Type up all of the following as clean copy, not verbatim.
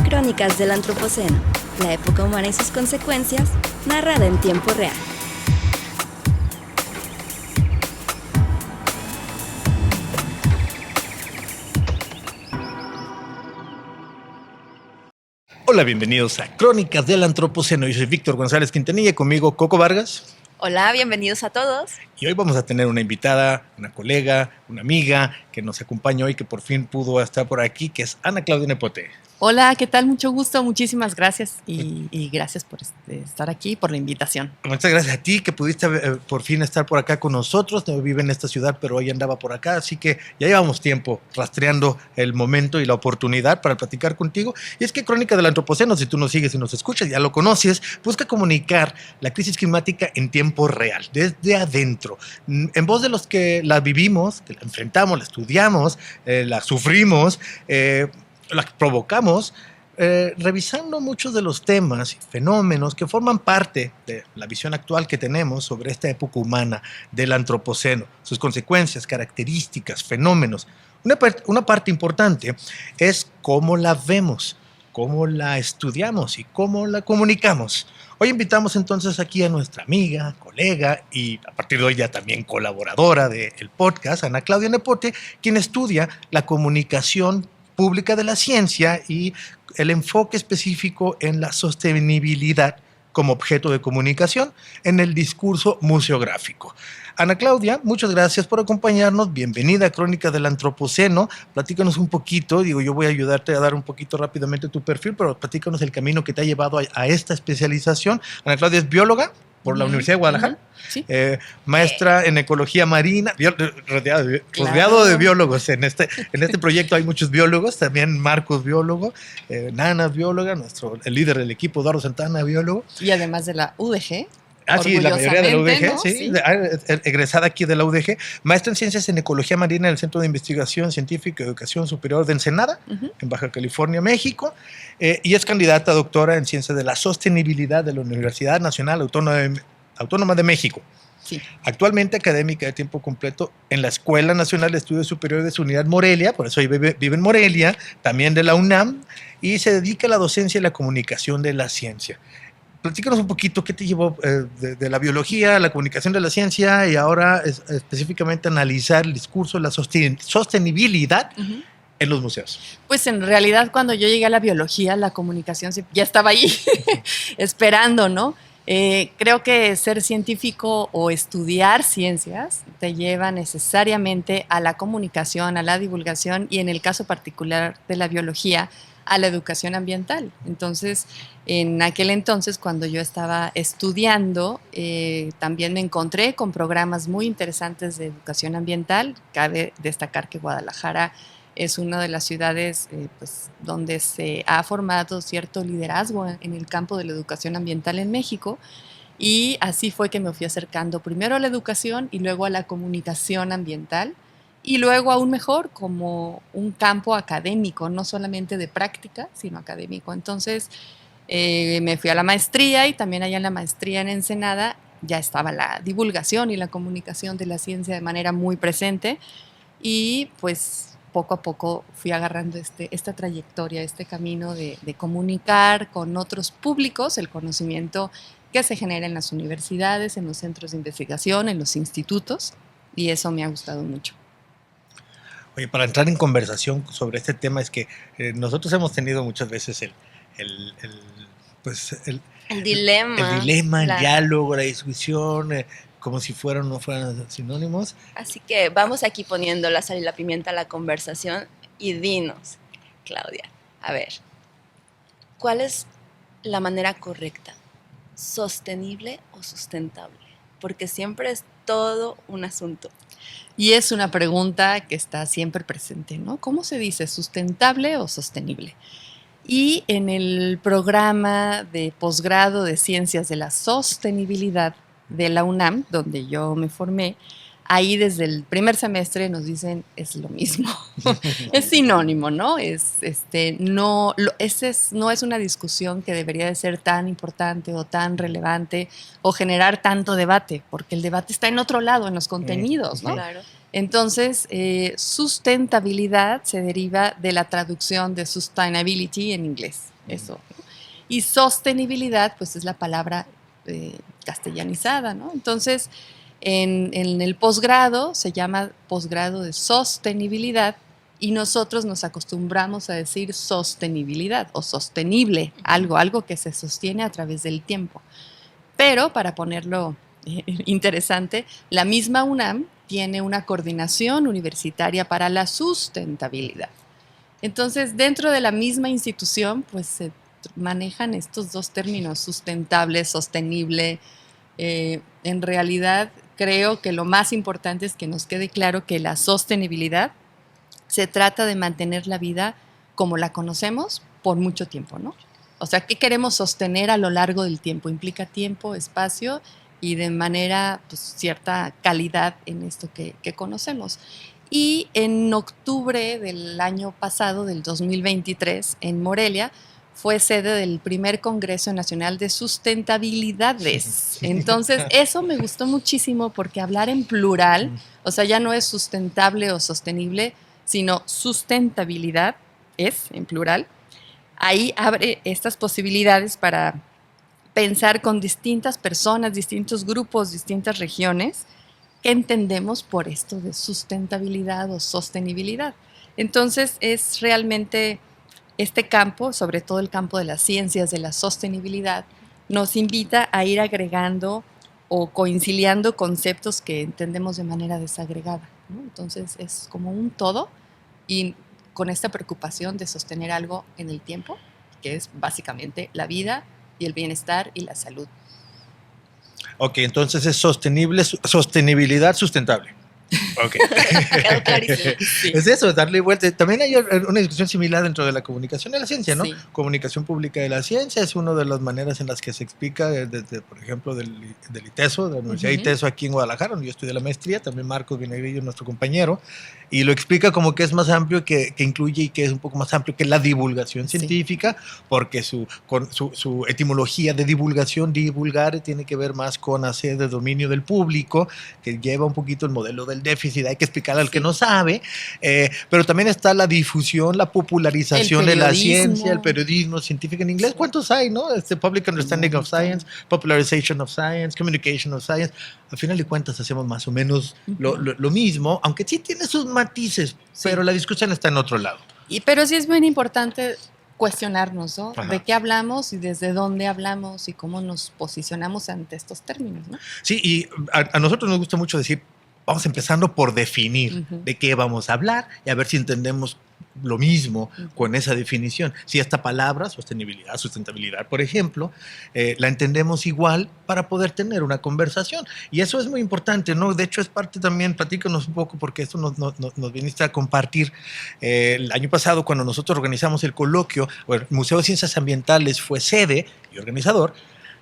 Crónicas del Antropoceno, la época humana y sus consecuencias, narrada en tiempo real. Hola, bienvenidos a Crónicas del Antropoceno. Yo soy Víctor González Quintanilla, conmigo Coco Vargas. Hola, bienvenidos a todos. Y hoy vamos a tener una invitada, una colega, una amiga que nos acompaña hoy, que por fin pudo estar por aquí, que es Ana Claudia Nepote. Hola, ¿qué tal? Mucho gusto, muchísimas gracias y gracias por estar aquí, por la invitación. Muchas gracias a ti que pudiste por fin estar por acá con nosotros. No vive en esta ciudad, pero hoy andaba por acá, así que ya llevamos tiempo rastreando el momento y la oportunidad para platicar contigo. Y es que Crónica del Antropoceno, si tú nos sigues y nos escuchas, ya lo conoces, busca comunicar la crisis climática en tiempo real, desde adentro, en voz de los que la vivimos, que la enfrentamos, la estudiamos, la sufrimos, la provocamos, revisando muchos de los temas y fenómenos que forman parte de la visión actual que tenemos sobre esta época humana del Antropoceno, sus consecuencias, características, fenómenos. Una parte importante es cómo la vemos, cómo la estudiamos y cómo la comunicamos. Hoy invitamos entonces aquí a nuestra amiga, colega y a partir de hoy ya también colaboradora del podcast, Ana Claudia Nepote, quien estudia la comunicación pública de la ciencia y el enfoque específico en la sostenibilidad como objeto de comunicación en el discurso museográfico. Ana Claudia, muchas gracias por acompañarnos. Bienvenida a Crónica del Antropoceno. Platícanos un poquito, yo voy a ayudarte a dar un poquito rápidamente tu perfil, pero platícanos el camino que te ha llevado a esta especialización. Ana Claudia es bióloga por la Universidad de Guadalajara, sí. Maestra en ecología marina, rodeado de biólogos. En este proyecto hay muchos biólogos, también Marcos biólogo, Nana bióloga, el líder del equipo, Eduardo Santana biólogo. Y además de la UDG. Sí, la mayoría de la UDG, ¿no? Sí. Egresada aquí de la UDG, maestra en Ciencias en Ecología Marina en el Centro de Investigación Científica y Educación Superior de Ensenada, en Baja California, México, y es candidata a doctora en Ciencias de la Sostenibilidad de la Universidad Nacional Autónoma de México. Sí. Actualmente académica de tiempo completo en la Escuela Nacional de Estudios Superiores de Unidad Morelia, por eso vive en Morelia, también de la UNAM, y se dedica a la docencia y la comunicación de la ciencia. Platícanos un poquito qué te llevó de la biología a la comunicación de la ciencia y ahora específicamente analizar el discurso de la sostenibilidad en los museos. Pues en realidad cuando yo llegué a la biología, la comunicación ya estaba ahí esperando, ¿no? Creo que ser científico o estudiar ciencias te lleva necesariamente a la comunicación, a la divulgación y en el caso particular de la biología, a la educación ambiental. Entonces, en aquel entonces, cuando yo estaba estudiando, también me encontré con programas muy interesantes de educación ambiental. Cabe destacar que Guadalajara es una de las ciudades donde se ha formado cierto liderazgo en el campo de la educación ambiental en México. Y así fue que me fui acercando primero a la educación y luego a la comunicación ambiental. Y luego aún mejor como un campo académico, no solamente de práctica, sino académico. Entonces me fui a la maestría y también allá en la maestría en Ensenada ya estaba la divulgación y la comunicación de la ciencia de manera muy presente y pues poco a poco fui agarrando esta trayectoria, este camino de comunicar con otros públicos el conocimiento que se genera en las universidades, en los centros de investigación, en los institutos y eso me ha gustado mucho. Oye, para entrar en conversación sobre este tema es que nosotros hemos tenido muchas veces el dilema, el diálogo, la discusión, como si fueran o no fueran sinónimos. Así que vamos aquí poniendo la sal y la pimienta a la conversación y dinos, Claudia, a ver, ¿cuál es la manera correcta? ¿Sostenible o sustentable? Porque siempre es todo un asunto. Y es una pregunta que está siempre presente, ¿no? ¿Cómo se dice, sustentable o sostenible? Y en el programa de posgrado de Ciencias de la Sostenibilidad de la UNAM, donde yo me formé, ahí desde el primer semestre nos dicen es lo mismo, es sinónimo, ¿no? No es una discusión que debería de ser tan importante o tan relevante o generar tanto debate, porque el debate está en otro lado, en los contenidos, ¿no? Claro. Entonces, sustentabilidad se deriva de la traducción de sustainability en inglés, eso. Y sostenibilidad, pues es la palabra castellanizada, ¿no? Entonces, en el posgrado se llama posgrado de sostenibilidad y nosotros nos acostumbramos a decir sostenibilidad o sostenible, algo que se sostiene a través del tiempo. Pero, para ponerlo interesante, la misma UNAM tiene una coordinación universitaria para la sustentabilidad. Entonces, dentro de la misma institución, pues se manejan estos dos términos, sustentable, sostenible. En realidad, creo que lo más importante es que nos quede claro que la sostenibilidad se trata de mantener la vida como la conocemos por mucho tiempo, ¿no? O sea, ¿qué queremos sostener a lo largo del tiempo? Implica tiempo, espacio y de manera, pues, cierta calidad en esto que conocemos. Y en octubre del año pasado, del 2023, en Morelia, fue sede del primer Congreso Nacional de Sustentabilidades. Entonces, eso me gustó muchísimo porque hablar en plural, o sea, ya no es sustentable o sostenible, sino sustentabilidad, es en plural. Ahí abre estas posibilidades para pensar con distintas personas, distintos grupos, distintas regiones, qué entendemos por esto de sustentabilidad o sostenibilidad. Entonces, es realmente este campo, sobre todo el campo de las ciencias de la sostenibilidad, nos invita a ir agregando o conciliando conceptos que entendemos de manera desagregada, ¿no? Entonces, es como un todo y con esta preocupación de sostener algo en el tiempo, que es básicamente la vida y el bienestar y la salud. Ok, entonces es sostenibilidad sustentable. Ok. Quedó clarísimo. Sí. Es eso, darle vuelta. También hay una discusión similar dentro de la comunicación de la ciencia, ¿no? Sí. Comunicación pública de la ciencia es una de las maneras en las que se explica, desde, por ejemplo, del ITESO, de la Universidad ITESO aquí en Guadalajara, donde yo estudié la maestría, también Marcos Vinagrillo, nuestro compañero, y lo explica como que es más amplio, que incluye y que es un poco más amplio que la divulgación científica, porque su etimología de divulgación, divulgar, tiene que ver más con hacer de dominio del público, que lleva un poquito el modelo del déficit, hay que explicarle al que no sabe, pero también está la difusión, la popularización de la ciencia, el periodismo científico en inglés. ¿Cuántos hay, no? Public Understanding of Science, Popularization of Science, Communication of Science. Al final de cuentas hacemos más o menos lo mismo, aunque sí tiene sus matices, pero la discusión está en otro lado. Pero sí es muy importante cuestionarnos, ¿no? Ajá. De qué hablamos y desde dónde hablamos y cómo nos posicionamos ante estos términos, ¿no? Sí, y a nosotros nos gusta mucho decir, vamos empezando por definir de qué vamos a hablar y a ver si entendemos lo mismo con esa definición. Si esta palabra, sostenibilidad, sustentabilidad, por ejemplo, la entendemos igual para poder tener una conversación. Y eso es muy importante, ¿no? De hecho, es parte también, platícanos un poco, porque esto nos viniste a compartir. El año pasado, cuando nosotros organizamos el coloquio, bueno, el Museo de Ciencias Ambientales fue sede y organizador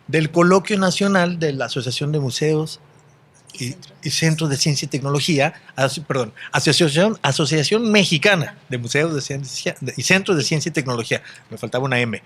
del Coloquio Nacional de la Asociación de Museos y Centros de Ciencia y Tecnología, Asociación Mexicana de Museos de Ciencia y Centros de Ciencia y Tecnología, me faltaba una M,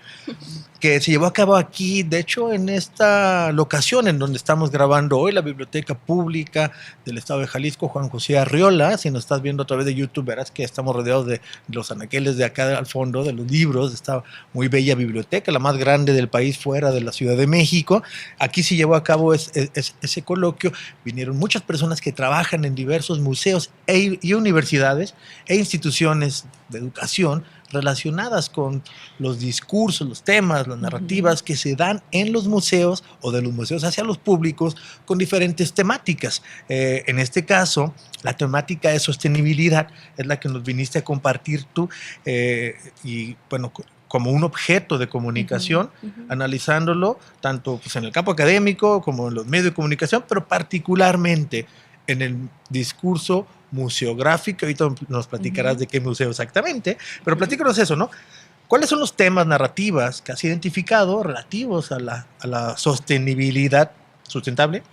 que se llevó a cabo aquí, de hecho, en esta locación en donde estamos grabando hoy, la Biblioteca Pública del Estado de Jalisco, Juan José Arriola. Si nos estás viendo a través de YouTube, verás que estamos rodeados de los anaqueles de acá al fondo, de los libros, de esta muy bella biblioteca, la más grande del país fuera de la Ciudad de México. Aquí se llevó a cabo ese coloquio. Vinieron muchas personas que trabajan en diversos museos y universidades e instituciones de educación relacionadas con los discursos, los temas, las narrativas que se dan en los museos o de los museos hacia los públicos con diferentes temáticas. En este caso, la temática de sostenibilidad es la que nos viniste a compartir tú y bueno, como un objeto de comunicación, analizándolo tanto pues, en el campo académico como en los medios de comunicación, pero particularmente en el discurso museográfico. Ahorita nos platicarás de qué museo exactamente, pero platícanos eso, ¿no? ¿Cuáles son los temas narrativas que has identificado relativos a la sostenibilidad sustentable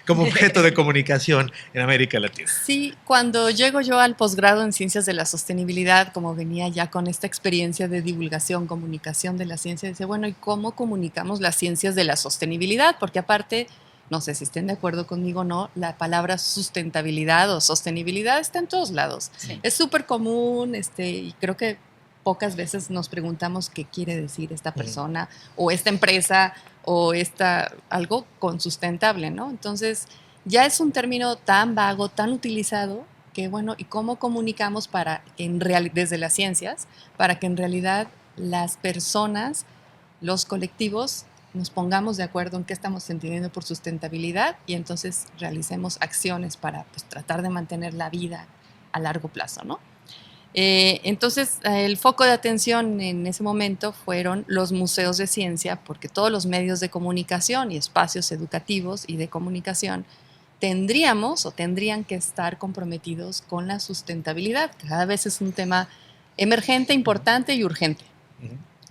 como objeto de comunicación en América Latina. Sí, cuando llego yo al posgrado en Ciencias de la Sostenibilidad, como venía ya con esta experiencia de divulgación, comunicación de la ciencia, decía, bueno, ¿y cómo comunicamos las ciencias de la sostenibilidad? Porque aparte, no sé si estén de acuerdo conmigo o no, la palabra sustentabilidad o sostenibilidad está en todos lados. Sí. Es súper común, y creo que pocas veces nos preguntamos qué quiere decir esta persona o esta empresa o algo con sustentable, ¿no? Entonces, ya es un término tan vago, tan utilizado, que bueno, ¿y cómo comunicamos para que desde las ciencias, para que en realidad las personas, los colectivos, nos pongamos de acuerdo en qué estamos entendiendo por sustentabilidad y entonces realicemos acciones para pues, tratar de mantener la vida a largo plazo, ¿no? Entonces, el foco de atención en ese momento fueron los museos de ciencia, porque todos los medios de comunicación y espacios educativos y de comunicación tendrían que estar comprometidos con la sustentabilidad, que cada vez es un tema emergente, importante y urgente.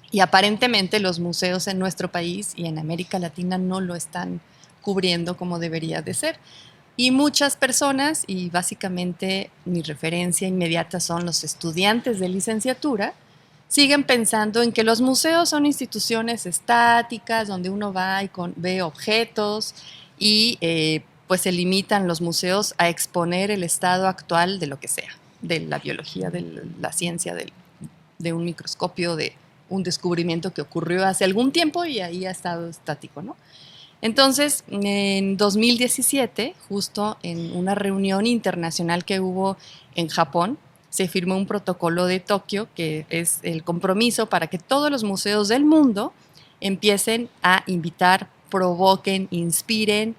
Y aparentemente los museos en nuestro país y en América Latina no lo están cubriendo como debería de ser. Y muchas personas, y básicamente mi referencia inmediata son los estudiantes de licenciatura, siguen pensando en que los museos son instituciones estáticas donde uno va y ve objetos y pues se limitan los museos a exponer el estado actual de lo que sea, de la biología, de la ciencia, de un microscopio, de un descubrimiento que ocurrió hace algún tiempo y ahí ha estado estático, ¿no? Entonces, en 2017, justo en una reunión internacional que hubo en Japón, se firmó un protocolo de Tokio, que es el compromiso para que todos los museos del mundo empiecen a invitar, provoquen, inspiren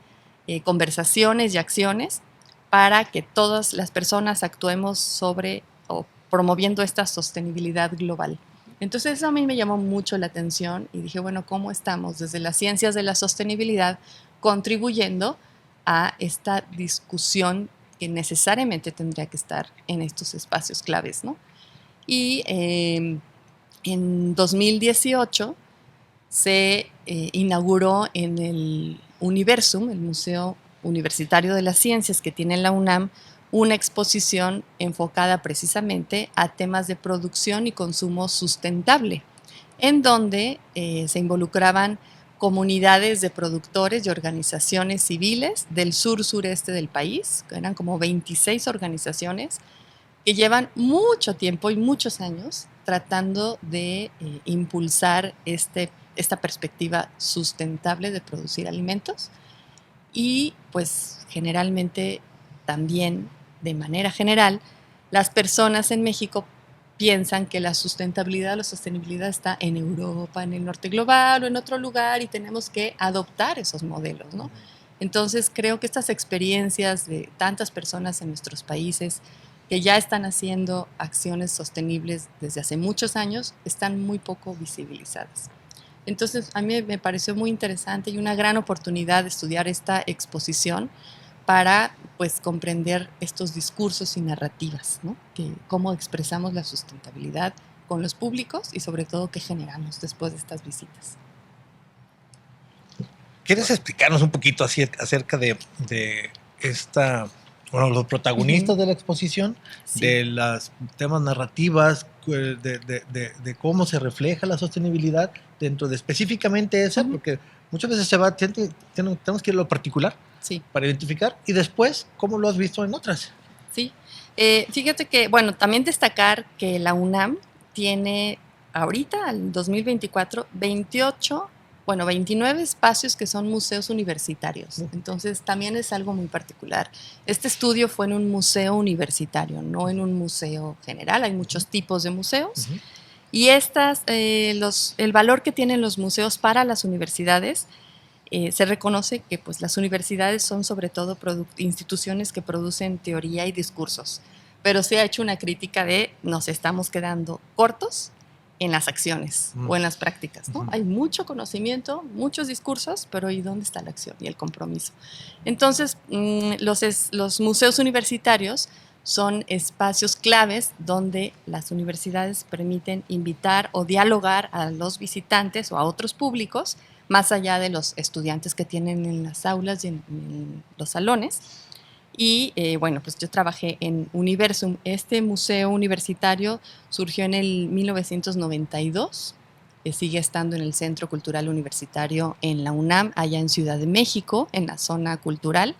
conversaciones y acciones para que todas las personas actuemos sobre o promoviendo esta sostenibilidad global. Entonces eso a mí me llamó mucho la atención y dije, bueno, ¿cómo estamos desde las ciencias de la sostenibilidad contribuyendo a esta discusión que necesariamente tendría que estar en estos espacios claves, ¿no? Y en 2018 se inauguró en el Universum, el Museo Universitario de las Ciencias que tiene la UNAM, una exposición enfocada precisamente a temas de producción y consumo sustentable, en donde se involucraban comunidades de productores y organizaciones civiles del sur-sureste del país, que eran como 26 organizaciones que llevan mucho tiempo y muchos años tratando de impulsar esta perspectiva sustentable de producir alimentos y pues generalmente también de manera general, las personas en México piensan que la sustentabilidad o la sostenibilidad está en Europa, en el norte global o en otro lugar y tenemos que adoptar esos modelos, ¿no? Entonces creo que estas experiencias de tantas personas en nuestros países que ya están haciendo acciones sostenibles desde hace muchos años están muy poco visibilizadas. Entonces a mí me pareció muy interesante y una gran oportunidad de estudiar esta exposición para pues comprender estos discursos y narrativas, ¿no? Que cómo expresamos la sustentabilidad con los públicos y sobre todo qué generamos después de estas visitas. ¿Quieres explicarnos un poquito acerca de los protagonistas de la exposición, Sí. de los temas narrativas, de cómo se refleja la sostenibilidad dentro de específicamente esa, porque muchas veces tenemos que ir a lo particular, Sí. para identificar, y después, ¿cómo lo has visto en otras? Sí, fíjate que, bueno, también destacar que la UNAM tiene ahorita, en 2024, 29 espacios que son museos universitarios. Entonces, también es algo muy particular. Este estudio fue en un museo universitario, no en un museo general. Hay muchos tipos de museos. Y el valor que tienen los museos para las universidades se reconoce que pues, las universidades son sobre todo instituciones que producen teoría y discursos, pero se ha hecho una crítica de nos estamos quedando cortos en las acciones o en las prácticas, ¿no? Hay mucho conocimiento, muchos discursos, pero ¿y dónde está la acción y el compromiso? Entonces, los museos universitarios son espacios claves donde las universidades permiten invitar o dialogar a los visitantes o a otros públicos más allá de los estudiantes que tienen en las aulas y en los salones. Y bueno, pues yo trabajé en Universum. Este museo universitario surgió en el 1992, sigue estando en el Centro Cultural Universitario en la UNAM, allá en Ciudad de México, en la zona cultural.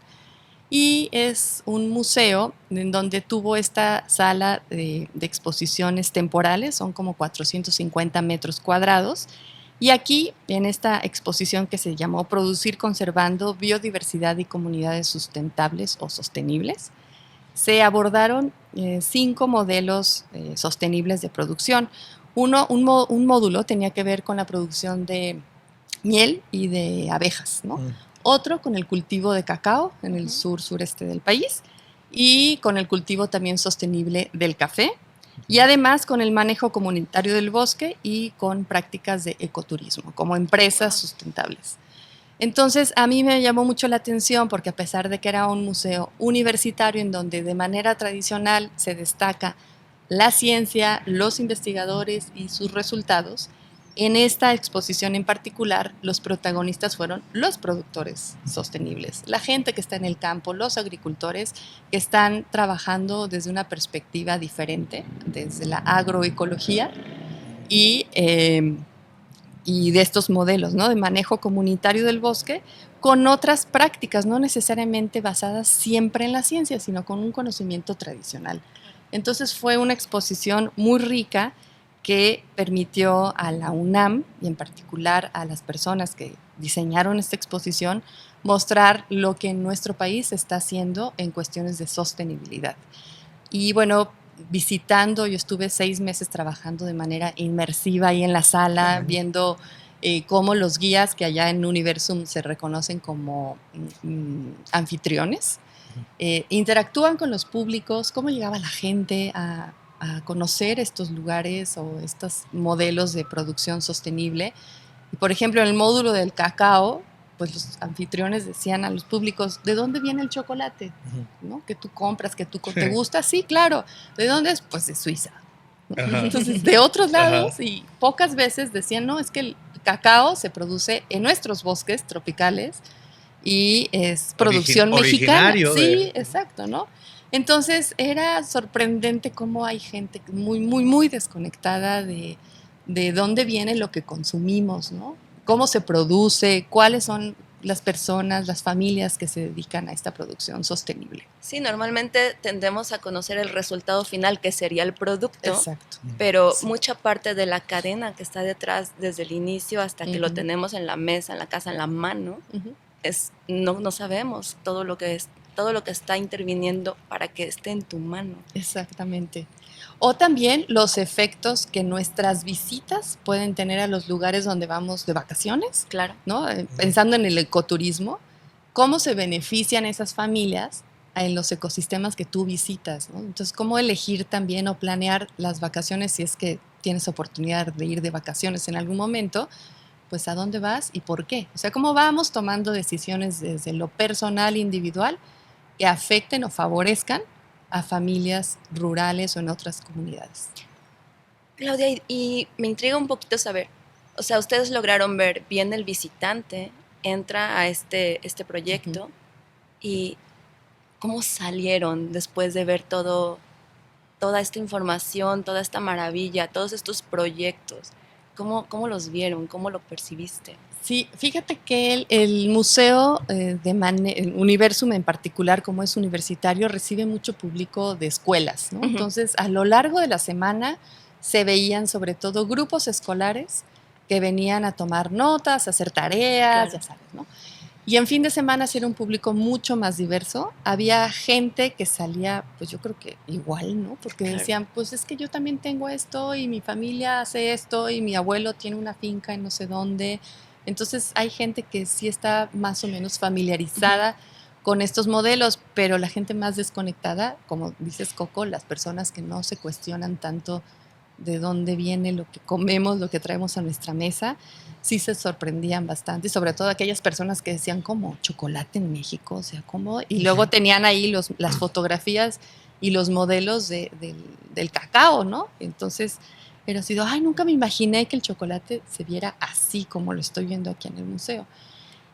Y es un museo en donde tuvo esta sala de exposiciones temporales, son como 450 metros cuadrados. Y aquí, en esta exposición que se llamó Producir conservando biodiversidad y comunidades sustentables o sostenibles, se abordaron 5 modelos sostenibles de producción. Un módulo tenía que ver con la producción de miel y de abejas, ¿no? Otro con el cultivo de cacao en el sureste del país y con el cultivo también sostenible del café y además con el manejo comunitario del bosque y con prácticas de ecoturismo como empresas sustentables. Entonces a mí me llamó mucho la atención porque a pesar de que era un museo universitario en donde de manera tradicional se destaca la ciencia, los investigadores y sus resultados, en esta exposición en particular, los protagonistas fueron los productores sostenibles, la gente que está en el campo, los agricultores que están trabajando desde una perspectiva diferente, desde la agroecología y de estos modelos, ¿no?, de manejo comunitario del bosque con otras prácticas, no necesariamente basadas siempre en la ciencia, sino con un conocimiento tradicional. Entonces fue una exposición muy rica que permitió a la UNAM y en particular a las personas que diseñaron esta exposición mostrar lo que en nuestro país se está haciendo en cuestiones de sostenibilidad. Y bueno, visitando, yo estuve 6 meses trabajando de manera inmersiva ahí en la sala, viendo cómo los guías que allá en Universum se reconocen como anfitriones, interactúan con los públicos, cómo llegaba la gente a conocer estos lugares o estos modelos de producción sostenible. Y por ejemplo, en el módulo del cacao, pues los anfitriones decían a los públicos, ¿de dónde viene el chocolate? ¿No? Que tú compras, que tú te gusta. Sí, claro. ¿De dónde es? Pues de Suiza. Entonces, de otros lados, y pocas veces decían, no, es que el cacao se produce en nuestros bosques tropicales y es producción mexicana. Sí, exacto, ¿no? Entonces era sorprendente cómo hay gente muy, muy, muy desconectada de dónde viene lo que consumimos, ¿no? Cómo se produce, cuáles son las personas, las familias que se dedican a esta producción sostenible. Sí, normalmente tendemos a conocer el resultado final, que sería el producto. Exacto. Pero mucha parte de la cadena que está detrás, desde el inicio hasta que lo tenemos en la mesa, en la casa, en la mano, no sabemos todo lo que está interviniendo para que esté en tu mano. Exactamente. O también los efectos que nuestras visitas pueden tener a los lugares donde vamos de vacaciones. Claro. ¿No? Pensando en el ecoturismo, cómo se benefician esas familias en los ecosistemas que tú visitas, ¿no? Entonces, cómo elegir también o planear las vacaciones si es que tienes oportunidad de ir de vacaciones en algún momento, pues a dónde vas y por qué. O sea, cómo vamos tomando decisiones desde lo personal, individual, que afecten o favorezcan a familias rurales o en otras comunidades. Claudia, y me intriga un poquito saber, o sea, ustedes lograron ver, viene el visitante, entra a este proyecto, y ¿cómo salieron después de ver toda esta información, toda esta maravilla, todos estos proyectos? ¿Cómo los vieron? ¿Cómo lo percibiste? Sí, fíjate que el museo el Universum en particular, como es universitario, recibe mucho público de escuelas, ¿no? Entonces, a lo largo de la semana se veían sobre todo grupos escolares que venían a tomar notas, a hacer tareas, claro, ya sabes, ¿no? Y en fin de semana sí era un público mucho más diverso. Había gente que salía, pues yo creo que igual, ¿no? Porque decían, pues es que yo también tengo esto y mi familia hace esto y mi abuelo tiene una finca en no sé dónde. Entonces hay gente que sí está más o menos familiarizada con estos modelos, pero la gente más desconectada, como dices, Coco, las personas que no se cuestionan tanto de dónde viene lo que comemos, lo que traemos a nuestra mesa, sí se sorprendían bastante, y sobre todo aquellas personas que decían como chocolate en México, o sea, ¿cómo? Y luego tenían ahí las fotografías y los modelos del cacao, ¿no? Entonces Pero sido, ay, nunca me imaginé que el chocolate se viera así como lo estoy viendo aquí en el museo.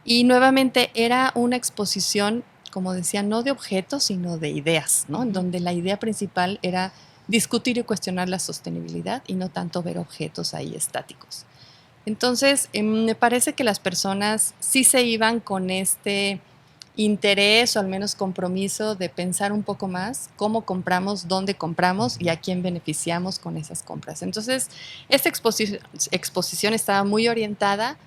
Y nuevamente era una exposición, como decía, no de objetos, sino de ideas, ¿no? En donde la idea principal era discutir y cuestionar la sostenibilidad y no tanto ver objetos ahí estáticos. Entonces, me parece que las personas sí se iban con este interés o al menos compromiso de pensar un poco más cómo compramos, dónde compramos y a quién beneficiamos con esas compras. Entonces, esta exposición estaba muy orientada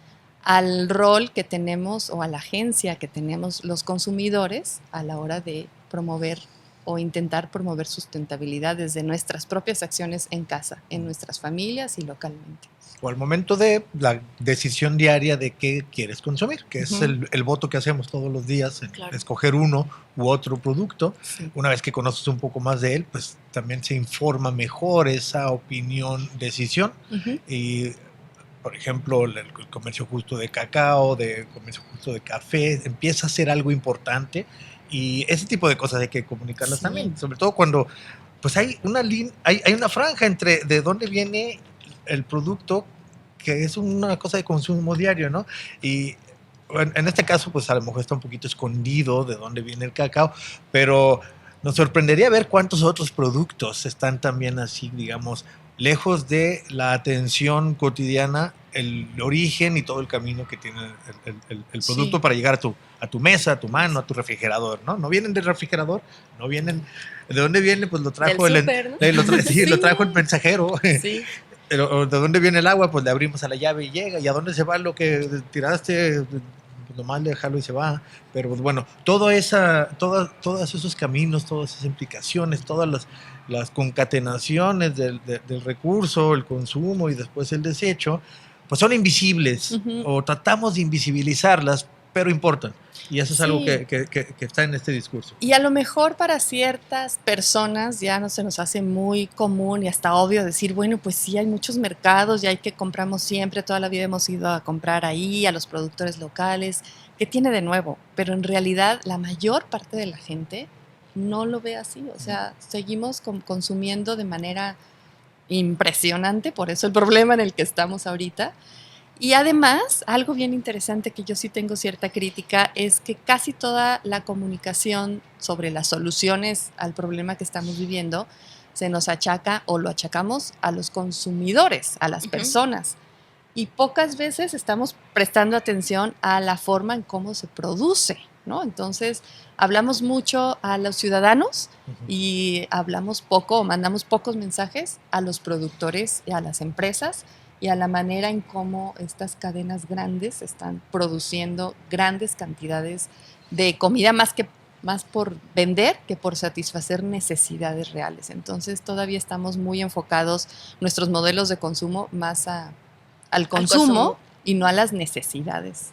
al rol que tenemos o a la agencia que tenemos los consumidores a la hora de promover o intentar promover sustentabilidad desde nuestras propias acciones en casa, en nuestras familias y localmente. O al momento de la decisión diaria de qué quieres consumir, que es el voto que hacemos todos los días, en escoger uno u otro producto. Sí. Una vez que conoces un poco más de él, pues también se informa mejor esa opinión, decisión. Y, por ejemplo, el comercio justo de cacao, de comercio justo de café, empieza a ser algo importante. Y ese tipo de cosas hay que comunicarlas también, sobre todo cuando pues hay una franja entre de dónde viene el producto, que es una cosa de consumo diario, ¿no? Y en este caso, pues a lo mejor está un poquito escondido de dónde viene el cacao, pero nos sorprendería ver cuántos otros productos están también así, digamos, lejos de la atención cotidiana, el origen y todo el camino que tiene el producto para llegar a tu mesa, a tu mano, a tu refrigerador, ¿no? No vienen del refrigerador, no vienen... ¿De dónde viene? Pues lo trajo el super, ¿no? Lo trajo el mensajero. Sí. ¿De dónde viene el agua? Pues le abrimos a la llave y llega. ¿Y a dónde se va lo que tiraste? Pues nomás dejarlo y se va. Pero pues bueno, todos esos caminos, todas esas implicaciones, todas las concatenaciones del recurso, el consumo y después el desecho, pues son invisibles o tratamos de invisibilizarlas, pero importan. Y eso es algo que está en este discurso. Y a lo mejor para ciertas personas ya no se nos hace muy común y hasta obvio decir, bueno, pues sí, hay muchos mercados y hay que compramos siempre, toda la vida hemos ido a comprar ahí, a los productores locales, ¿qué tiene de nuevo? Pero en realidad la mayor parte de la gente no lo ve así, o sea, seguimos consumiendo de manera impresionante, por eso el problema en el que estamos ahorita. Y además, algo bien interesante que yo sí tengo cierta crítica es que casi toda la comunicación sobre las soluciones al problema que estamos viviendo se nos achaca o lo achacamos a los consumidores, a las personas. Y pocas veces estamos prestando atención a la forma en cómo se produce, ¿no? Entonces, hablamos mucho a los ciudadanos y hablamos poco o mandamos pocos mensajes a los productores y a las empresas y a la manera en cómo estas cadenas grandes están produciendo grandes cantidades de comida más por vender que por satisfacer necesidades reales. Entonces todavía estamos muy enfocados nuestros modelos de consumo más al consumo y no a las necesidades.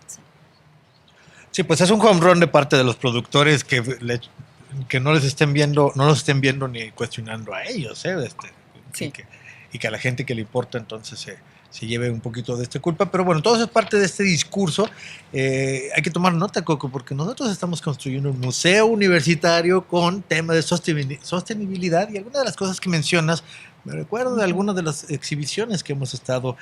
Sí, pues es un home run de parte de los productores que no los estén viendo ni cuestionando a ellos, sí. Y que a la gente que le importa entonces se lleve un poquito de esta culpa, pero bueno, todo eso es parte de este discurso. Hay que tomar nota, Coco, porque nosotros estamos construyendo un museo universitario con tema de sostenibilidad y algunas de las cosas que mencionas, me recuerdo de algunas de las exhibiciones que hemos estado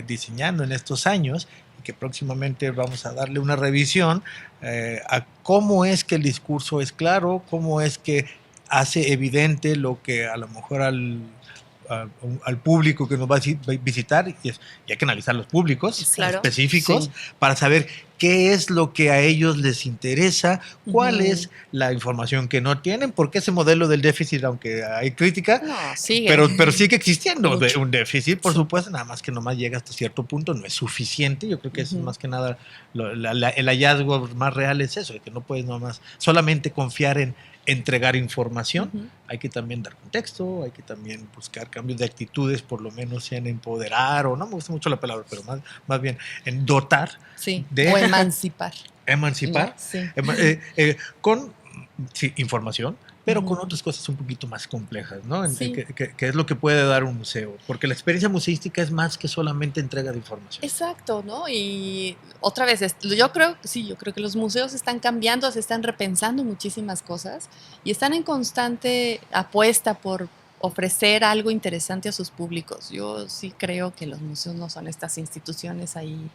diseñando en estos años y que próximamente vamos a darle una revisión a cómo es que el discurso es claro, cómo es que hace evidente lo que a lo mejor al público que nos va a visitar, y hay que analizar los públicos específicos para saber qué es lo que a ellos les interesa, cuál es la información que no tienen, porque ese modelo del déficit, aunque hay crítica, pero sigue existiendo un déficit, por supuesto, nada más que nomás llega hasta cierto punto, no es suficiente. Yo creo que eso es más que nada el hallazgo más real es eso, de que no puedes nomás solamente confiar en entregar información, hay que también dar contexto, hay que también buscar cambios de actitudes, por lo menos en empoderar, o no me gusta mucho la palabra, pero más bien en dotar o emancipar. Emancipar, con información, pero con otras cosas un poquito más complejas, ¿no? Que es lo que puede dar un museo, porque la experiencia museística es más que solamente entrega de información. Exacto, ¿no? Y otra vez, yo creo que los museos están cambiando, se están repensando muchísimas cosas y están en constante apuesta por ofrecer algo interesante a sus públicos. Yo sí creo que los museos no son estas instituciones ahí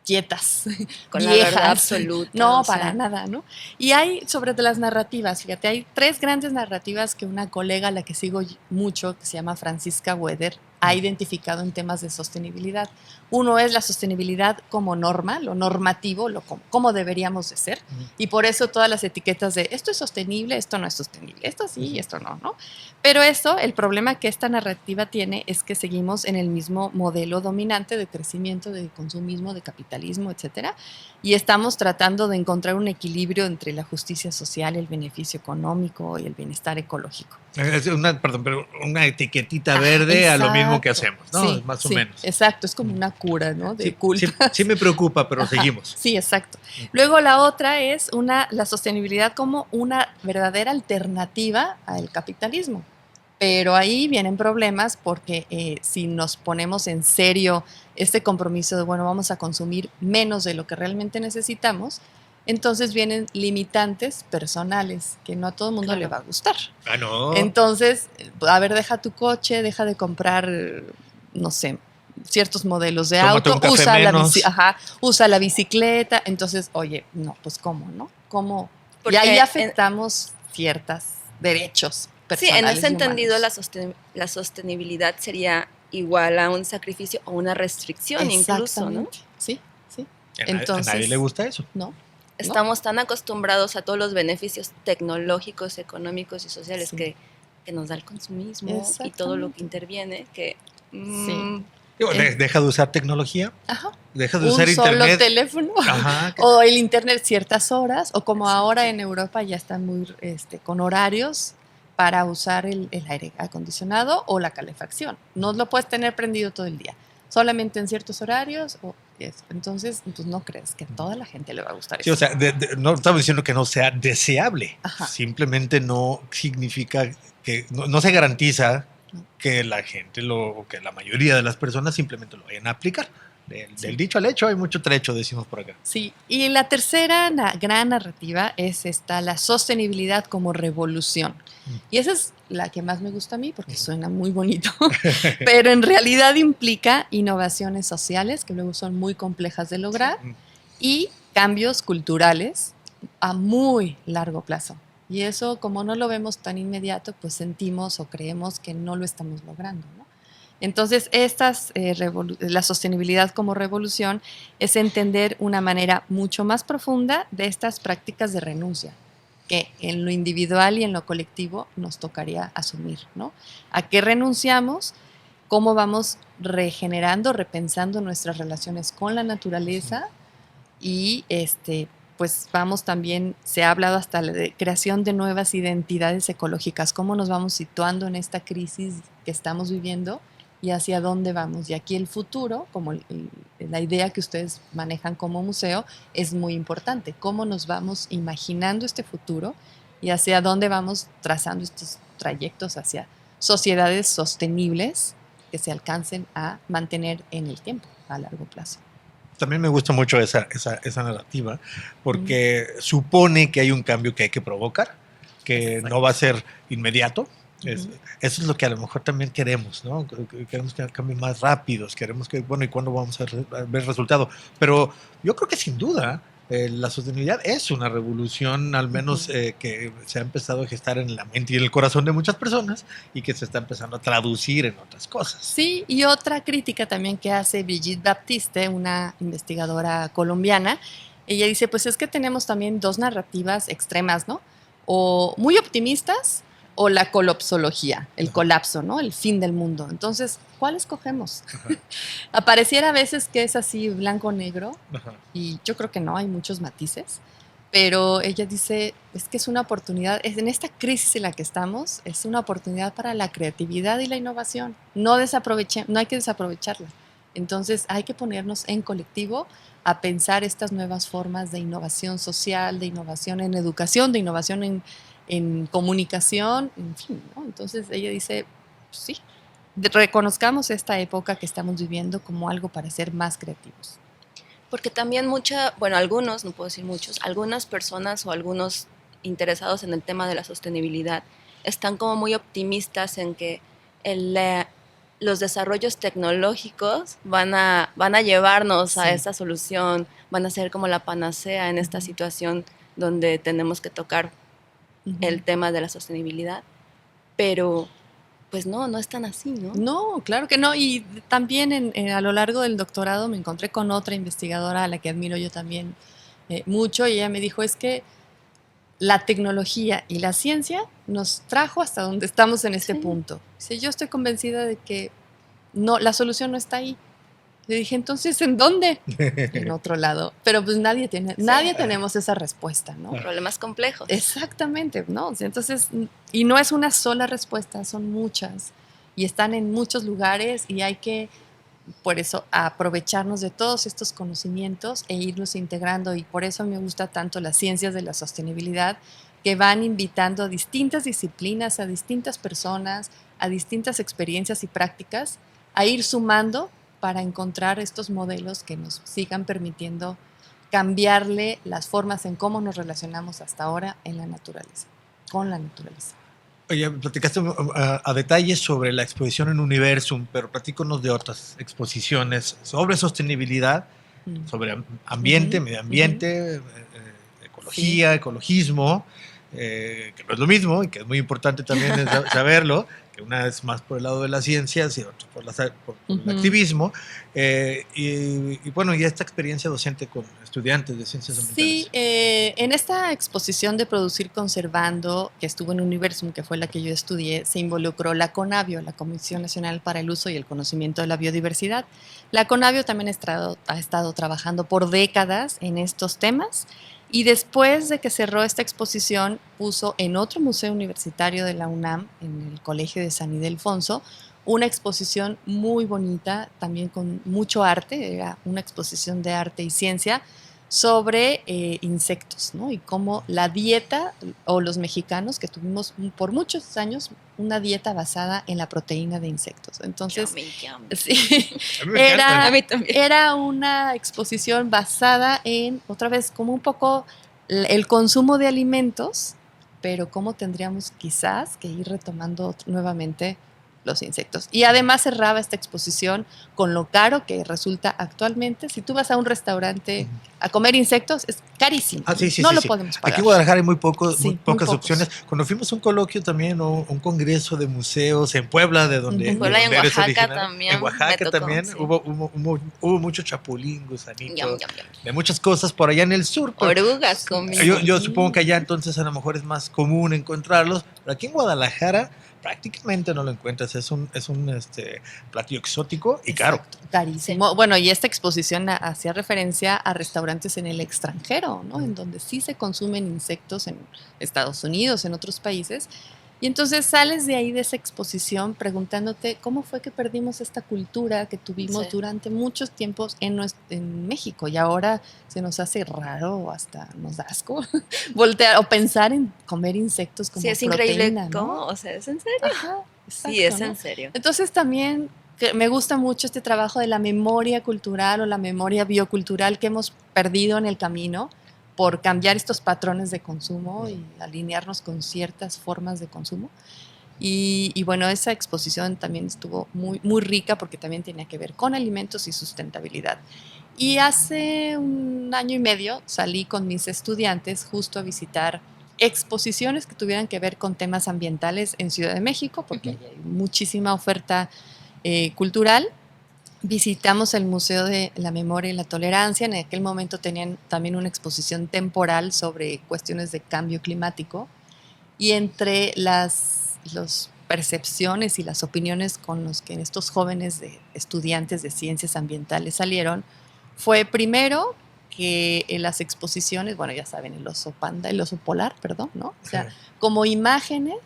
quietas, Con la viejas. verdad absoluta. No, o sea, para nada, ¿no? Y hay, sobre las narrativas, fíjate, hay 3 grandes narrativas que una colega a la que sigo mucho, que se llama Francisca Weder, ha identificado en temas de sostenibilidad. Uno es la sostenibilidad como norma, lo normativo, cómo deberíamos de ser, y por eso todas las etiquetas de esto es sostenible, esto no es sostenible, esto sí, esto no, ¿no? Pero el problema que esta narrativa tiene es que seguimos en el mismo modelo dominante de crecimiento, de consumismo, de capitalismo, etcétera, y estamos tratando de encontrar un equilibrio entre la justicia social, el beneficio económico y el bienestar ecológico. Es una etiquetita verde a lo mismo que hacemos, ¿no? Sí, Más o sí, menos. exacto, es como una cura, ¿no? De culpa. Sí me preocupa, pero Ajá, seguimos. sí, exacto. Luego la otra es la sostenibilidad como una verdadera alternativa al capitalismo. Pero ahí vienen problemas porque si nos ponemos en serio este compromiso de, bueno, vamos a consumir menos de lo que realmente necesitamos, entonces vienen limitantes personales que no a todo el mundo le va a gustar. Ah, no. Entonces, a ver, deja tu coche, deja de comprar, no sé, ciertos modelos de Tómate auto, un café menos. usa la bicicleta. Entonces, oye, no, pues ¿cómo, no? ¿Cómo? Y Porque ahí afectamos ciertos derechos sí, en personales ese y entendido humanos. la sostenibilidad sería igual a un sacrificio o una restricción incluso, ¿no? Exactamente. Sí, sí. A nadie le gusta eso. No. Estamos tan acostumbrados a todos los beneficios tecnológicos, económicos y sociales Sí. que nos da el consumismo y todo lo que Exactamente. interviene, que Sí. Digo, deja de usar tecnología, Ajá. deja de Un usar solo internet. teléfono. Ajá. O el internet ciertas horas, o como ahora en Europa ya están muy con horarios para usar el aire acondicionado o la calefacción. No lo puedes tener prendido todo el día, solamente en ciertos horarios o eso. Entonces, pues no crees que a toda la gente le va a gustar Sí, eso. o sea, no estamos diciendo que no sea deseable. Ajá. Simplemente no significa que no se garantiza No. que la gente que la mayoría de las personas simplemente lo vayan a aplicar. Del dicho al hecho hay mucho trecho, decimos por acá. Sí, y la tercera gran narrativa es la sostenibilidad como revolución. Y esa es la que más me gusta a mí porque suena muy bonito, pero en realidad implica innovaciones sociales que luego son muy complejas de lograr y cambios culturales a muy largo plazo. Y eso, como no lo vemos tan inmediato, pues sentimos o creemos que no lo estamos logrando, ¿no? Entonces, la sostenibilidad como revolución es entender una manera mucho más profunda de estas prácticas de renuncia, que en lo individual y en lo colectivo nos tocaría asumir, ¿no? ¿A qué renunciamos? ¿Cómo vamos regenerando, repensando nuestras relaciones con la naturaleza? Y pues vamos también, se ha hablado hasta de creación de nuevas identidades ecológicas, cómo nos vamos situando en esta crisis que estamos viviendo y hacia dónde vamos. Y aquí el futuro, como la idea que ustedes manejan como museo, es muy importante. Cómo nos vamos imaginando este futuro y hacia dónde vamos trazando estos trayectos hacia sociedades sostenibles que se alcancen a mantener en el tiempo, a largo plazo. También me gusta mucho esa narrativa porque supone que hay un cambio que hay que provocar, que Exacto. no va a ser inmediato. Eso es lo que a lo mejor también queremos, ¿no? Queremos que cambien más rápidos, queremos que, bueno, ¿y cuándo vamos a ver resultado? Pero yo creo que sin duda la sostenibilidad es una revolución, al menos que se ha empezado a gestar en la mente y en el corazón de muchas personas y que se está empezando a traducir en otras cosas. Sí, y otra crítica también que hace Brigitte Baptiste, una investigadora colombiana, ella dice, pues es que tenemos también 2 narrativas extremas, ¿no? O muy optimistas o la colapsología, el colapso, ¿no? El fin del mundo. Entonces, ¿cuál escogemos? Apareciera a veces que es así blanco-negro y yo creo que no, hay muchos matices, pero ella dice, es que es una oportunidad, en esta crisis en la que estamos, es una oportunidad para la creatividad y la innovación. No hay que desaprovecharla. Entonces, hay que ponernos en colectivo a pensar estas nuevas formas de innovación social, de innovación en educación, de innovación en comunicación, en fin, ¿no? Entonces ella dice, pues sí, reconozcamos esta época que estamos viviendo como algo para ser más creativos. Porque también algunos, no puedo decir muchos, algunas personas o algunos interesados en el tema de la sostenibilidad están como muy optimistas en que los desarrollos tecnológicos van a llevarnos a esa solución, van a ser como la panacea en esta situación donde tenemos que tocar el tema de la sostenibilidad, pero pues no es tan así, ¿no? No, claro que no. Y también a lo largo del doctorado me encontré con otra investigadora a la que admiro yo también mucho, y ella me dijo, es que la tecnología y la ciencia nos trajo hasta donde estamos en este punto. Dice, yo estoy convencida de que no, la solución no está ahí. Le dije, entonces, ¿en dónde? En otro lado. Pero pues nadie tenemos esa respuesta, ¿no? Problemas complejos. Exactamente, ¿no? Entonces, y no es una sola respuesta, son muchas. Y están en muchos lugares y hay que, por eso, aprovecharnos de todos estos conocimientos e irlos integrando. Y por eso me gusta tanto las ciencias de la sostenibilidad, que van invitando a distintas disciplinas, a distintas personas, a distintas experiencias y prácticas, a ir sumando para encontrar estos modelos que nos sigan permitiendo cambiarle las formas en cómo nos relacionamos hasta ahora en la naturaleza, con la naturaleza. Oye, platicaste a detalle sobre la exposición en Universum, pero platícanos de otras exposiciones sobre sostenibilidad, sobre ambiente, medio ambiente, ecología, ecologismo, que no es lo mismo y que es muy importante también saberlo, que una es más por el lado de las ciencias y otra por el activismo, y bueno, y esta experiencia docente con estudiantes de ciencias ambientales. Sí, en esta exposición de Producir Conservando, que estuvo en Universum, que fue la que yo estudié, se involucró la CONABIO, la Comisión Nacional para el Uso y el Conocimiento de la Biodiversidad. La CONABIO también ha estado trabajando por décadas en estos temas, y después de que cerró esta exposición, puso en otro museo universitario de la UNAM, en el Colegio de San Ildefonso, una exposición muy bonita, también con mucho arte, era una exposición de arte y ciencia sobre insectos, ¿no? Y cómo la dieta, o los mexicanos que tuvimos por muchos años una dieta basada en la proteína de insectos. Entonces, sí, era una exposición basada en, otra vez, como un poco el consumo de alimentos, pero cómo tendríamos quizás que ir retomando nuevamente los insectos. Y además cerraba esta exposición con lo caro que resulta actualmente. Si tú vas a un restaurante a comer insectos, es carísimo. No lo podemos pagar. Aquí en Guadalajara hay muy pocas opciones. Cuando fuimos a un coloquio también, o un congreso de museos en Puebla, de donde, en Puebla, y en Oaxaca también. En Oaxaca también hubo mucho chapulín, gusanito, de muchas cosas por allá en el sur. Orugas, yo supongo que allá entonces a lo mejor es más común encontrarlos, pero aquí en Guadalajara prácticamente no lo encuentras, es un platillo exótico y caro. Carísimo. Sí. Bueno, y esta exposición hacía referencia a restaurantes en el extranjero, ¿no? En donde sí se consumen insectos en Estados Unidos, en otros países. Y entonces sales de ahí, de esa exposición, preguntándote cómo fue que perdimos esta cultura que tuvimos durante muchos tiempos en México, y ahora se nos hace raro o hasta nos da asco voltear o pensar en comer insectos como proteína. Sí, es increíble, ¿no? ¿Cómo? O sea, ¿es en serio? Ajá, exacto, sí, es ¿no? en serio. Entonces también me gusta mucho este trabajo de la memoria cultural o la memoria biocultural que hemos perdido en el camino por cambiar estos patrones de consumo y alinearnos con ciertas formas de consumo. Y bueno, esa exposición también estuvo muy, muy rica porque también tenía que ver con alimentos y sustentabilidad. Y hace un año y medio salí con mis estudiantes justo a visitar exposiciones que tuvieran que ver con temas ambientales en Ciudad de México, porque hay muchísima oferta cultural. Visitamos el Museo de la Memoria y la Tolerancia. En aquel momento tenían también una exposición temporal sobre cuestiones de cambio climático, y entre las percepciones y las opiniones con los que estos jóvenes estudiantes de ciencias ambientales salieron fue primero que en las exposiciones, bueno, ya saben, el oso panda, el oso polar, perdón, ¿no? O sea, como imágenes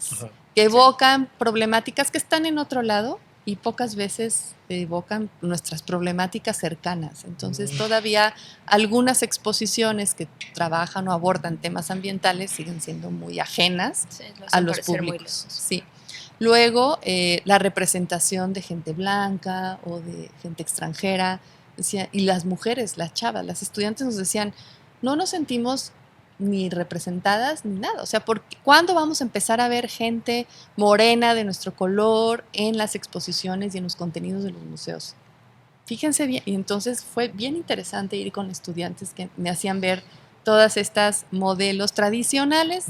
que evocan problemáticas que están en otro lado y pocas veces evocan nuestras problemáticas cercanas. Entonces, todavía algunas exposiciones que trabajan o abordan temas ambientales siguen siendo muy ajenas a los públicos. Sí. Luego, la representación de gente blanca o de gente extranjera, y las mujeres, las chavas, las estudiantes nos decían, no nos sentimos ni representadas ni nada. O sea, ¿cuándo vamos a empezar a ver gente morena de nuestro color en las exposiciones y en los contenidos de los museos? Fíjense bien, y entonces fue bien interesante ir con estudiantes que me hacían ver todas estas modelos tradicionales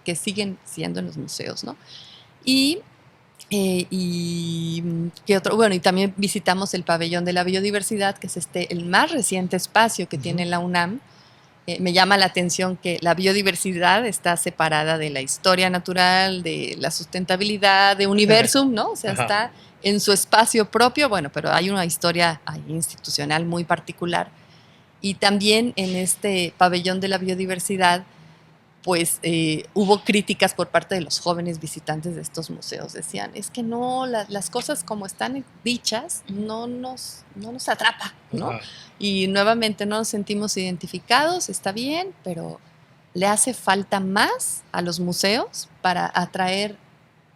que siguen siendo en los museos, ¿no? Y ¿qué otro? Bueno, y también visitamos el pabellón de la biodiversidad, que es el más reciente espacio que tiene la UNAM. Me llama la atención que la biodiversidad está separada de la historia natural, de la sustentabilidad, de Universum, ¿no? O sea, está en su espacio propio, bueno, pero hay una historia ahí institucional muy particular. Y también en este pabellón de la biodiversidad, pues hubo críticas por parte de los jóvenes visitantes de estos museos. Decían, es que no, las cosas como están dichas no nos atrapa, ¿no? Y nuevamente no nos sentimos identificados, está bien, pero le hace falta más a los museos para atraer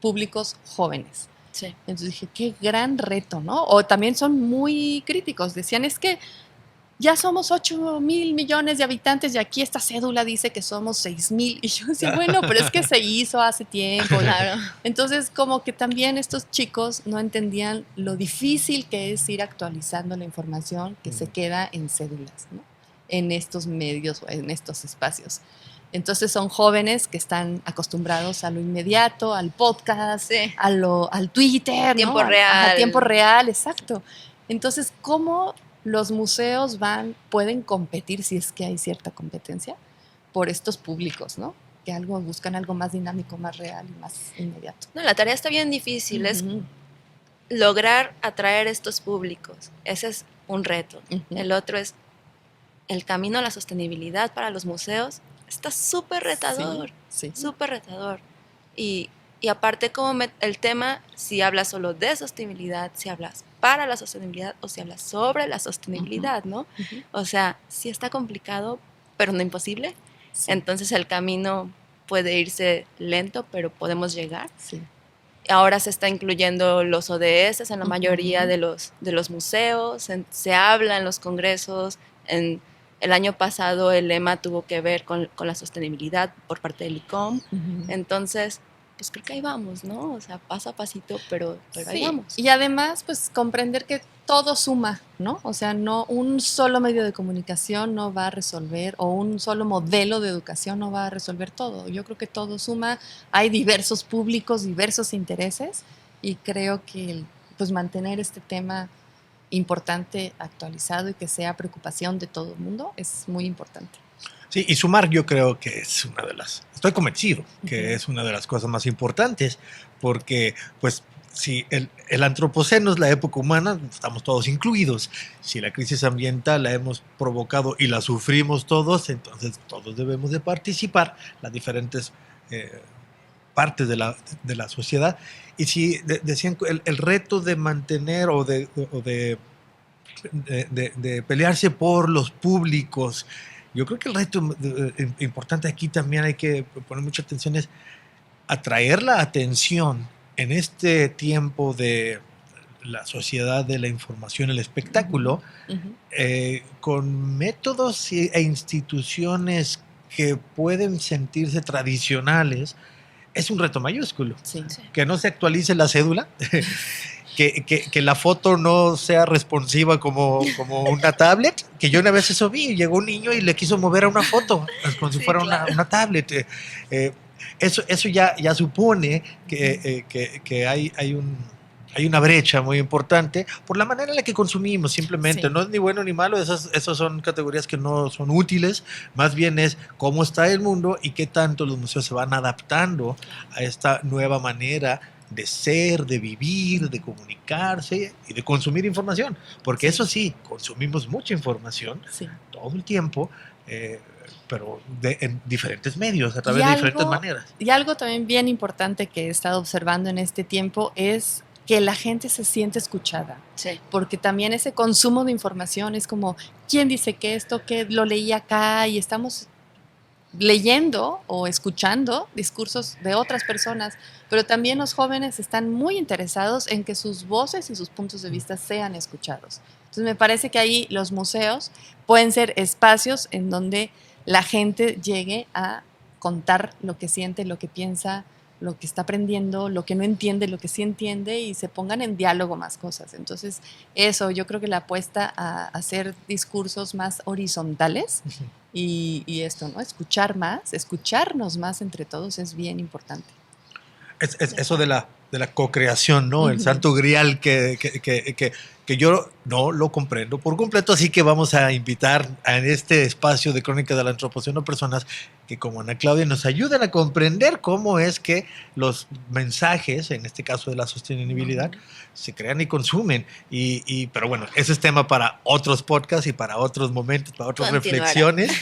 públicos jóvenes. Sí. Entonces dije, qué gran reto, ¿no? O también son muy críticos. Decían, es que ya somos 8,000 millones de habitantes y aquí esta cédula dice que somos 6,000. Y yo decía, bueno, pero es que se hizo hace tiempo. Claro. Entonces, como que también estos chicos no entendían lo difícil que es ir actualizando la información que se queda en cédulas, ¿no? En estos medios o en estos espacios. Entonces son jóvenes que están acostumbrados a lo inmediato, al podcast, Sí. al Twitter, Tiempo ¿no? real. A tiempo real, exacto. Entonces, ¿cómo los museos pueden competir, si es que hay cierta competencia, por estos públicos, ¿no? Que buscan algo más dinámico, más real y más inmediato? No, la tarea está bien difícil, es lograr atraer estos públicos. Ese es un reto. El otro es el camino a la sostenibilidad para los museos. Está súper retador, Sí. súper retador. Y aparte, como el tema, si hablas solo de sostenibilidad, si hablas para la sostenibilidad o si hablas sobre la sostenibilidad, ¿no? O sea, sí está complicado, pero no imposible. Sí. Entonces el camino puede irse lento, pero podemos llegar. Sí. Ahora se está incluyendo los ODS en la mayoría de los museos, se habla en los congresos. El año pasado el lema tuvo que ver con la sostenibilidad por parte del ICOM. Entonces, pues creo que ahí vamos, ¿no? O sea, paso a pasito, pero ahí vamos. Y además, pues comprender que todo suma, ¿no? O sea, no un solo medio de comunicación no va a resolver, o un solo modelo de educación no va a resolver todo. Yo creo que todo suma. Hay diversos públicos, diversos intereses, y creo que pues mantener este tema importante, actualizado y que sea preocupación de todo el mundo es muy importante. Sí, y sumar yo creo que es estoy convencido que es una de las cosas más importantes, porque pues si el antropoceno es la época humana, estamos todos incluidos. Si la crisis ambiental la hemos provocado y la sufrimos todos, entonces todos debemos de participar, las diferentes partes de la sociedad. Y si decían el reto de mantener o de pelearse por los públicos, yo creo que el reto importante aquí también hay que poner mucha atención es atraer la atención en este tiempo de la sociedad de la información, el espectáculo, con métodos e instituciones que pueden sentirse tradicionales. Es un reto mayúsculo. Sí. Que no se actualice la cédula, que la foto no sea responsiva como una tablet, que yo una vez eso vi, llegó un niño y le quiso mover a una foto, como si fuera una tablet. Eso ya supone que hay una brecha muy importante por la manera en la que consumimos, simplemente. Sí. No es ni bueno ni malo, esas son categorías que no son útiles, más bien es cómo está el mundo y qué tanto los museos se van adaptando a esta nueva manera de ser, de vivir, de comunicarse y de consumir información, porque eso sí, consumimos mucha información todo el tiempo, pero en diferentes medios, a través de diferentes maneras. Y algo también bien importante que he estado observando en este tiempo es que la gente se siente escuchada. Sí. Porque también ese consumo de información es como, ¿quién dice que esto, que lo leí acá? Y estamos leyendo o escuchando discursos de otras personas, pero también los jóvenes están muy interesados en que sus voces y sus puntos de vista sean escuchados. Entonces me parece que ahí los museos pueden ser espacios en donde la gente llegue a contar lo que siente, lo que piensa, lo que está aprendiendo, lo que no entiende, lo que sí entiende, y se pongan en diálogo más cosas. Entonces, eso, yo creo que la apuesta a hacer discursos más horizontales y esto, ¿no? Escucharnos más entre todos es bien importante. Eso de la co-creación, ¿no? El santo grial que yo no lo comprendo por completo, así que vamos a invitar en este espacio de Crónicas del Antropoceno personas que, como Ana Claudia, nos ayuden a comprender cómo es que los mensajes, en este caso de la sostenibilidad, se crean y consumen. Pero bueno, ese es tema para otros podcasts y para otros momentos, para otras reflexiones.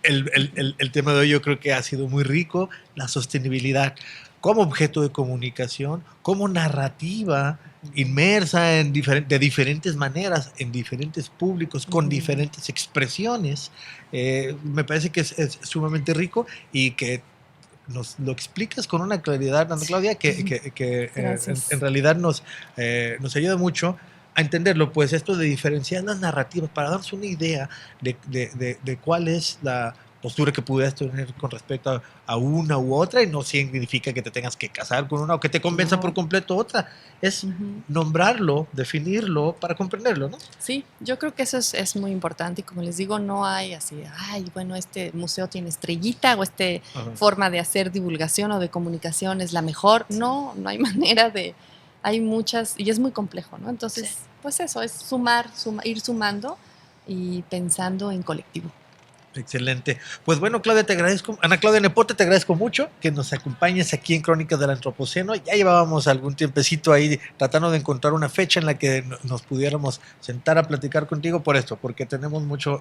El tema de hoy yo creo que ha sido muy rico, la sostenibilidad como objeto de comunicación, como narrativa inmersa de diferentes maneras, en diferentes públicos, con diferentes expresiones. Me parece que es sumamente rico y que nos lo explicas con una claridad, Ana Claudia, que en realidad nos ayuda mucho a entenderlo, pues esto de diferenciar las narrativas para darnos una idea de cuál es la postura que pudieras tener con respecto a una u otra, y no significa que te tengas que casar con una o que te convenza por completo otra. Es nombrarlo, definirlo para comprenderlo, ¿no? Sí, yo creo que eso es muy importante, y como les digo, no hay así, bueno, este museo tiene estrellita o forma de hacer divulgación o de comunicación es la mejor. No hay manera hay muchas, y es muy complejo, ¿no? Entonces, pues eso, es ir sumando y pensando en colectivo. Excelente. Pues bueno, Claudia, te agradezco. Ana Claudia Nepote, te agradezco mucho que nos acompañes aquí en Crónicas del Antropoceno. Ya llevábamos algún tiempecito ahí tratando de encontrar una fecha en la que nos pudiéramos sentar a platicar contigo por esto, porque tenemos muchas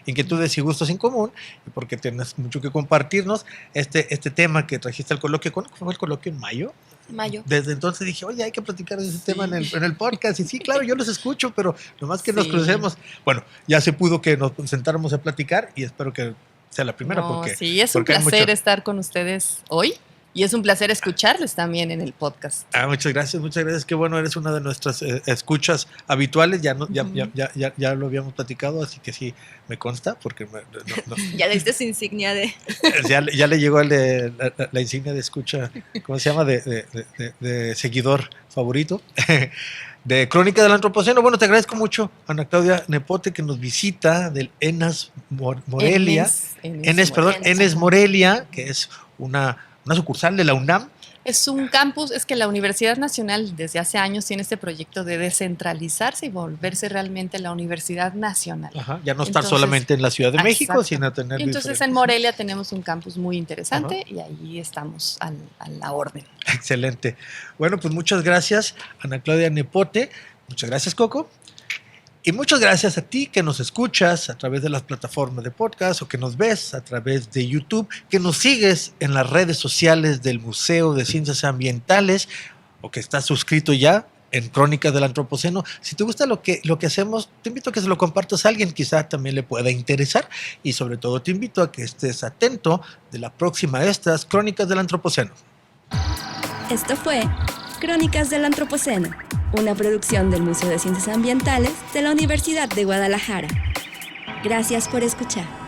inquietudes y gustos en común, y porque tienes mucho que compartirnos. Este tema que trajiste al coloquio, ¿cuándo fue el coloquio? ¿En mayo? Mayo. Desde entonces dije, oye, hay que platicar de ese tema en el podcast. Y sí, claro, yo los escucho, pero nomás que nos crucemos. Bueno, ya se pudo que nos sentáramos a platicar, y espero que sea la primera. Sí, es un placer estar con ustedes hoy, y es un placer escucharles también en el podcast. Muchas gracias. Qué bueno, eres una de nuestras escuchas habituales. Ya lo habíamos platicado, así que sí, me consta, porque ya le diste su insignia de... ya le llegó la insignia de escucha, ¿cómo se llama? De seguidor favorito. De Crónica del Antropoceno. Bueno, te agradezco mucho, Ana Claudia Nepote, que nos visita del ENAS Morelia. ENES Morelia, que es una sucursal de la UNAM. Es un campus, es que la Universidad Nacional desde hace años tiene este proyecto de descentralizarse y volverse realmente la Universidad Nacional. Ya no estar solamente en la Ciudad de México, sino tener... Entonces en Morelia tenemos un campus muy interesante, y ahí estamos a la orden. Excelente. Bueno, pues muchas gracias, Ana Claudia Nepote. Muchas gracias, Coco. Y muchas gracias a ti que nos escuchas a través de las plataformas de podcast, o que nos ves a través de YouTube, que nos sigues en las redes sociales del Museo de Ciencias Ambientales, o que estás suscrito ya en Crónicas del Antropoceno. Si te gusta lo que hacemos, te invito a que se lo compartas a alguien, quizá también le pueda interesar, y sobre todo te invito a que estés atento de la próxima de estas Crónicas del Antropoceno. Esto fue Crónicas del Antropoceno, una producción del Museo de Ciencias Ambientales de la Universidad de Guadalajara. Gracias por escuchar.